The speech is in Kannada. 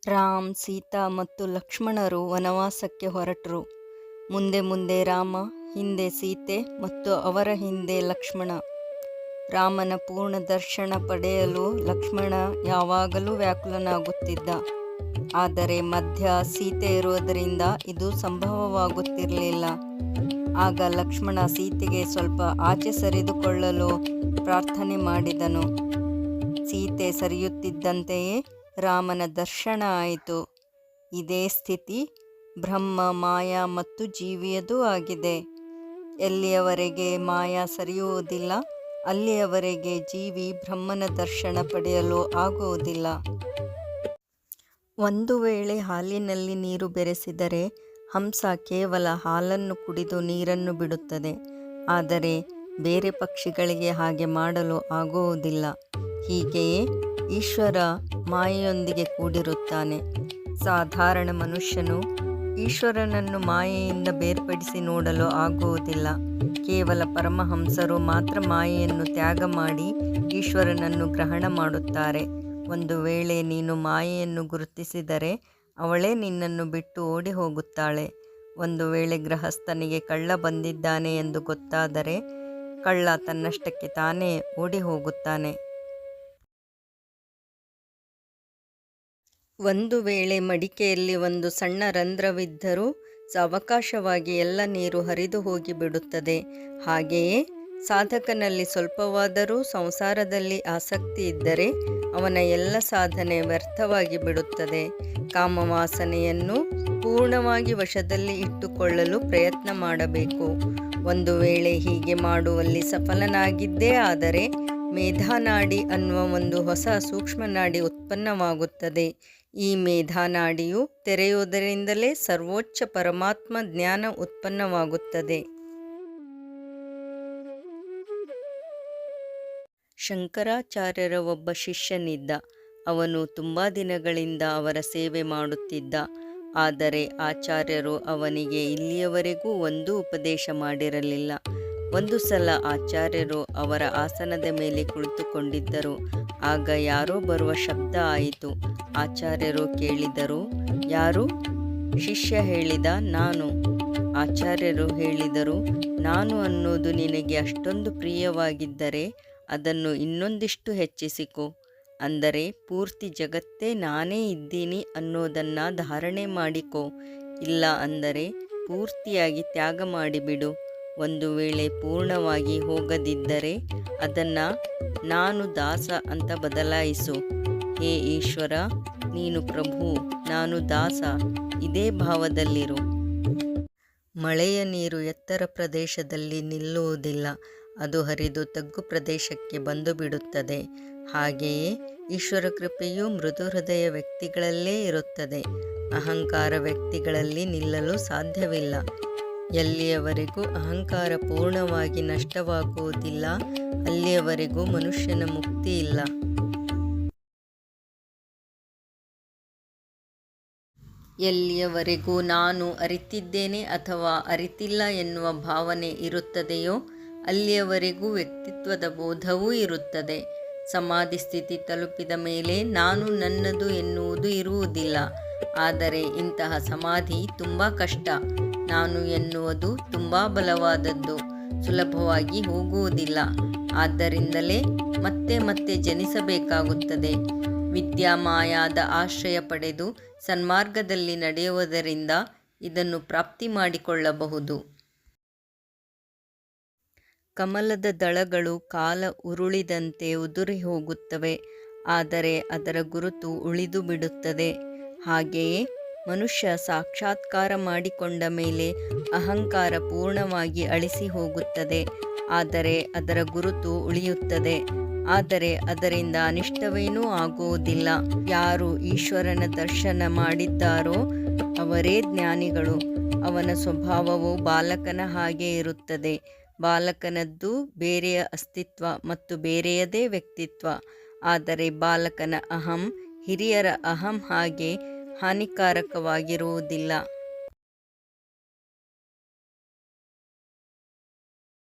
ರಾಮ್, ಸೀತಾ ಮತ್ತು ಲಕ್ಷ್ಮಣರು ವನವಾಸಕ್ಕೆ ಹೊರಟರು. ಮುಂದೆ ಮುಂದೆ ರಾಮ, ಹಿಂದೆ ಸೀತೆ ಮತ್ತು ಅವರ ಹಿಂದೆ ಲಕ್ಷ್ಮಣ. ರಾಮನ ಪೂರ್ಣ ದರ್ಶನ ಪಡೆಯಲು ಲಕ್ಷ್ಮಣ ಯಾವಾಗಲೂ ವ್ಯಾಕುಲನಾಗುತ್ತಿದ್ದ. ಆದರೆ ಮಧ್ಯ ಸೀತೆ ಇರುವುದರಿಂದ ಇದು ಸಂಭವವಾಗುತ್ತಿರಲಿಲ್ಲ. ಆಗ ಲಕ್ಷ್ಮಣ ಸೀತೆಗೆ ಸ್ವಲ್ಪ ಆಚೆ ಸರಿದುಕೊಳ್ಳಲು ಪ್ರಾರ್ಥನೆ ಮಾಡಿದನು. ಸೀತೆ ಸರಿಯುತ್ತಿದ್ದಂತೆಯೇ ರಾಮನ ದರ್ಶನ ಆಯಿತು. ಇದೇ ಸ್ಥಿತಿ ಬ್ರಹ್ಮ, ಮಾಯಾ ಮತ್ತು ಜೀವಿಯದೂ ಆಗಿದೆ. ಎಲ್ಲಿಯವರೆಗೆ ಮಾಯಾ ಸರಿಯುವುದಿಲ್ಲ ಅಲ್ಲಿಯವರೆಗೆ ಜೀವಿ ಬ್ರಹ್ಮನ ದರ್ಶನ ಪಡೆಯಲು ಆಗುವುದಿಲ್ಲ. ಒಂದು ವೇಳೆ ಹಾಲಿನಲ್ಲಿ ನೀರು ಬೆರೆಸಿದರೆ ಹಂಸ ಕೇವಲ ಹಾಲನ್ನು ಕುಡಿದು ನೀರನ್ನು ಬಿಡುತ್ತದೆ. ಆದರೆ ಬೇರೆ ಪಕ್ಷಿಗಳಿಗೆ ಹಾಗೆ ಮಾಡಲು ಆಗುವುದಿಲ್ಲ. ಹೀಗೆಯೇ ಈಶ್ವರ ಮಾಯೆಯೊಂದಿಗೆ ಕೂಡಿರುತ್ತಾನೆ. ಸಾಧಾರಣ ಮನುಷ್ಯನು ಈಶ್ವರನನ್ನು ಮಾಯೆಯಿಂದ ಬೇರ್ಪಡಿಸಿ ನೋಡಲು ಆಗುವುದಿಲ್ಲ. ಕೇವಲ ಪರಮಹಂಸರು ಮಾತ್ರ ಮಾಯೆಯನ್ನು ತ್ಯಾಗ ಮಾಡಿ ಈಶ್ವರನನ್ನು ಗ್ರಹಣ ಮಾಡುತ್ತಾರೆ. ಒಂದು ವೇಳೆ ನೀನು ಮಾಯೆಯನ್ನು ಗುರುತಿಸಿದರೆ ಅವಳೇ ನಿನ್ನನ್ನು ಬಿಟ್ಟು ಓಡಿ ಹೋಗುತ್ತಾಳೆ. ಒಂದು ವೇಳೆ ಗೃಹಸ್ಥನಿಗೆ ಕಳ್ಳ ಬಂದಿದ್ದಾನೆ ಎಂದು ಗೊತ್ತಾದರೆ ಕಳ್ಳ ತನ್ನಷ್ಟಕ್ಕೆ ತಾನೇ ಓಡಿ ಹೋಗುತ್ತಾನೆ. ಒಂದು ವೇಳೆ ಮಡಿಕೆಯಲ್ಲಿ ಒಂದು ಸಣ್ಣ ರಂಧ್ರವಿದ್ದರೂ ಸಾವಕಾಶವಾಗಿ ಎಲ್ಲ ನೀರು ಹರಿದು ಹೋಗಿ ಬಿಡುತ್ತದೆ. ಹಾಗೆಯೇ ಸಾಧಕನಲ್ಲಿ ಸ್ವಲ್ಪವಾದರೂ ಸಂಸಾರದಲ್ಲಿ ಆಸಕ್ತಿ ಇದ್ದರೆ ಅವನ ಎಲ್ಲ ಸಾಧನೆ ವ್ಯರ್ಥವಾಗಿ ಬಿಡುತ್ತದೆ. ಕಾಮವಾಸನೆಯನ್ನು ಪೂರ್ಣವಾಗಿ ವಶದಲ್ಲಿ ಇಟ್ಟುಕೊಳ್ಳಲು ಪ್ರಯತ್ನ ಮಾಡಬೇಕು. ಒಂದು ವೇಳೆ ಹೀಗೆ ಮಾಡುವಲ್ಲಿ ಸಫಲನಾಗಿದ್ದೇ ಆದರೆ ಮೇಧಾನಾಡಿ ಅನ್ನುವ ಒಂದು ಹೊಸ ಸೂಕ್ಷ್ಮನಾಡಿ ಉತ್ಪನ್ನವಾಗುತ್ತದೆ. ಈ ಮೇಧಾನಾಡಿಯು ತೆರೆಯುವುದರಿಂದಲೇ ಸರ್ವೋಚ್ಚ ಪರಮಾತ್ಮ ಜ್ಞಾನ ಉತ್ಪನ್ನವಾಗುತ್ತದೆ. ಶಂಕರಾಚಾರ್ಯರ ಒಬ್ಬ ಶಿಷ್ಯನಿದ್ದ. ಅವನು ತುಂಬ ದಿನಗಳಿಂದ ಅವರ ಸೇವೆ ಮಾಡುತ್ತಿದ್ದ. ಆದರೆ ಆಚಾರ್ಯರು ಅವನಿಗೆ ಇಲ್ಲಿಯವರೆಗೂ ಒಂದೂ ಉಪದೇಶ ಮಾಡಿರಲಿಲ್ಲ. ಒಂದು ಸಲ ಆಚಾರ್ಯರು ಅವರ ಆಸನದ ಮೇಲೆ ಕುಳಿತುಕೊಂಡಿದ್ದರು. ಆಗ ಯಾರೋ ಬರುವ ಶಬ್ದ ಆಯಿತು. ಆಚಾರ್ಯರು ಕೇಳಿದರು, ಯಾರು? ಶಿಷ್ಯ ಹೇಳಿದ, ನಾನು. ಆಚಾರ್ಯರು ಹೇಳಿದರು, ನಾನು ಅನ್ನೋದು ನಿನಗೆ ಅಷ್ಟೊಂದು ಪ್ರಿಯವಾಗಿದ್ದರೆ ಅದನ್ನು ಇನ್ನೊಂದಿಷ್ಟು ಹೆಚ್ಚಿಸಿಕೊ. ಅಂದರೆ ಪೂರ್ತಿ ಜಗತ್ತೇ ನಾನೇ ಇದ್ದೀನಿ ಅನ್ನೋದನ್ನು ಧಾರಣೆ ಮಾಡಿಕೊ. ಇಲ್ಲ ಅಂದರೆ ಪೂರ್ತಿಯಾಗಿ ತ್ಯಾಗ ಮಾಡಿಬಿಡು. ಒಂದು ವೇಳೆ ಪೂರ್ಣವಾಗಿ ಹೋಗದಿದ್ದರೆ ಅದನ್ನು ನಾನು ದಾಸ ಅಂತ ಬದಲಾಯಿಸು. ಹೇ ಈಶ್ವರ, ನೀನು ಪ್ರಭು, ನಾನು ದಾಸ, ಇದೇ ಭಾವದಲ್ಲಿರು. ಮಳೆಯ ನೀರು ಎತ್ತರ ಪ್ರದೇಶದಲ್ಲಿ ನಿಲ್ಲುವುದಿಲ್ಲ. ಅದು ಹರಿದು ತಗ್ಗು ಪ್ರದೇಶಕ್ಕೆ ಬಂದು ಬಿಡುತ್ತದೆ. ಹಾಗೆಯೇ ಈಶ್ವರ ಕೃಪೆಯು ಮೃದು ಹೃದಯ ವ್ಯಕ್ತಿಗಳಲ್ಲೇ ಇರುತ್ತದೆ. ಅಹಂಕಾರ ವ್ಯಕ್ತಿಗಳಲ್ಲಿ ನಿಲ್ಲಲು ಸಾಧ್ಯವಿಲ್ಲ. ಎಲ್ಲಿಯವರೆಗೂ ಅಹಂಕಾರ ಪೂರ್ಣವಾಗಿ ನಷ್ಟವಾಗುವುದಿಲ್ಲ ಅಲ್ಲಿಯವರೆಗೂ ಮನುಷ್ಯನ ಮುಕ್ತಿ ಇಲ್ಲ. ಎಲ್ಲಿಯವರೆಗೂ ನಾನು ಅರಿತಿದ್ದೇನೆ ಅಥವಾ ಅರಿತಿಲ್ಲ ಎನ್ನುವ ಭಾವನೆ ಇರುತ್ತದೆಯೋ ಅಲ್ಲಿಯವರೆಗೂ ವ್ಯಕ್ತಿತ್ವದ ಬೋಧವೂ ಇರುತ್ತದೆ. ಸಮಾಧಿ ಸ್ಥಿತಿ ತಲುಪಿದ ಮೇಲೆ ನಾನು ನನ್ನದು ಎನ್ನುವುದು ಇರುವುದಿಲ್ಲ. ಆದರೆ ಇಂತಹ ಸಮಾಧಿ ತುಂಬ ಕಷ್ಟ. ನಾನು ಎನ್ನುವುದು ತುಂಬ ಬಲವಾದದ್ದು, ಸುಲಭವಾಗಿ ಹೋಗುವುದಿಲ್ಲ. ಆದ್ದರಿಂದಲೇ ಮತ್ತೆ ಮತ್ತೆ ಜನಿಸಬೇಕಾಗುತ್ತದೆ. ವಿದ್ಯಾಮಾಯಾದ ಆಶ್ರಯ ಪಡೆದು ಸನ್ಮಾರ್ಗದಲ್ಲಿ ನಡೆಯುವುದರಿಂದ ಇದನ್ನು ಪ್ರಾಪ್ತಿ ಮಾಡಿಕೊಳ್ಳಬಹುದು. ಕಮಲದ ದಳಗಳು ಕಾಲ ಉರುಳಿದಂತೆ ಉದುರಿ ಹೋಗುತ್ತವೆ, ಆದರೆ ಅದರ ಗುರುತು ಉಳಿದು ಬಿಡುತ್ತದೆ. ಹಾಗೆಯೇ ಮನುಷ್ಯ ಸಾಕ್ಷಾತ್ಕಾರ ಮಾಡಿಕೊಂಡ ಮೇಲೆ ಅಹಂಕಾರ ಪೂರ್ಣವಾಗಿ ಅಳಿಸಿ ಹೋಗುತ್ತದೆ, ಆದರೆ ಅದರ ಗುರುತು ಉಳಿಯುತ್ತದೆ. ಆದರೆ ಅದರಿಂದ ಅನಿಷ್ಟವೇನೂ ಆಗುವುದಿಲ್ಲ. ಯಾರು ಈಶ್ವರನ ದರ್ಶನ ಮಾಡಿದ್ದಾರೋ ಅವರೇ ಜ್ಞಾನಿಗಳು. ಅವನ ಸ್ವಭಾವವು ಬಾಲಕನ ಹಾಗೆ ಇರುತ್ತದೆ. ಬಾಲಕನದ್ದು ಬೇರೆಯ ಅಸ್ತಿತ್ವ ಮತ್ತು ಬೇರೆಯದೇ ವ್ಯಕ್ತಿತ್ವ. ಆದರೆ ಬಾಲಕನ ಅಹಂ ಹಿರಿಯರ ಅಹಂ ಹಾಗೆ ಹಾನಿಕಾರಕವಾಗಿರುವುದಿಲ್ಲ.